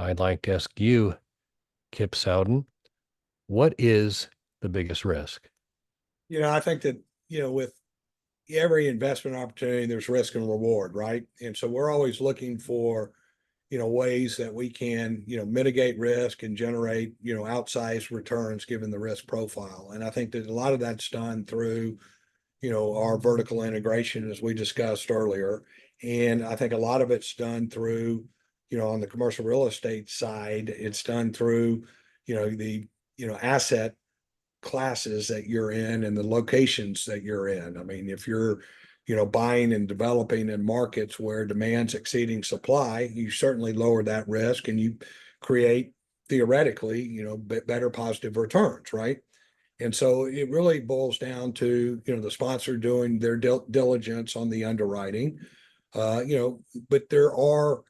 I'd like to ask you, Kip Sowden, what is the biggest risk? I think that, with every investment opportunity, there's risk and reward, right? And so we're always looking for, ways that we can, mitigate risk and generate, outsized returns given the risk profile. And I think that a lot of that's done through, our vertical integration, as we discussed earlier. And I think a lot of it's done through, on the commercial real estate side, it's done through, the, asset classes that you're in and the locations that you're in. I mean, if you're, buying and developing in markets where demand's exceeding supply, you certainly lower that risk and you create theoretically, better positive returns, right? And so it really boils down to, the sponsor doing their diligence on the underwriting, but there are,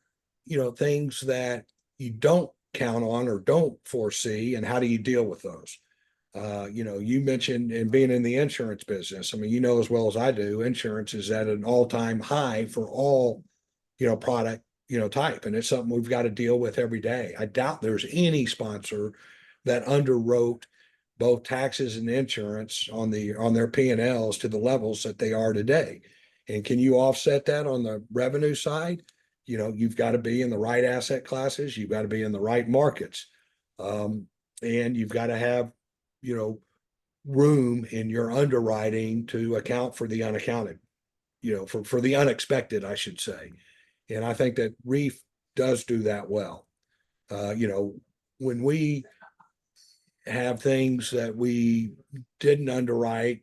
things that you don't count on or don't foresee, and how do you deal with those? You mentioned and being in the insurance business. I mean, as well as I do, insurance is at an all-time high for all, product, type. And it's something we've got to deal with every day. I doubt there's any sponsor that underwrote both taxes and insurance on their P&Ls to the levels that they are today. And can you offset that on the revenue side? You've got to be in the right asset classes, you've got to be in the right markets. And you've got to have room in your underwriting to account for the unaccounted, for the unexpected, I should say. And I think that Reef does do that well. When we have things that we didn't underwrite,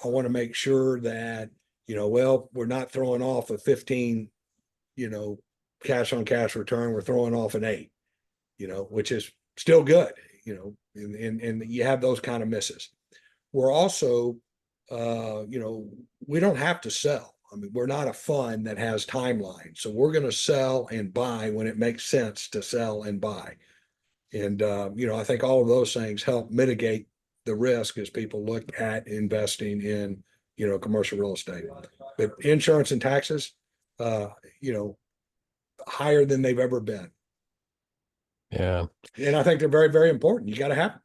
I want to make sure that, we're not throwing off a 15, cash on cash return. We're throwing off an 8, which is still good, and you have those kind of misses. We're also, we don't have to sell. I mean, we're not a fund that has timelines. So we're going to sell and buy when it makes sense to sell and buy. And, I think all of those things help mitigate the risk as people look at investing in, commercial real estate. But insurance and taxes, higher than they've ever been. Yeah. And I think they're very, very important. You got to have them.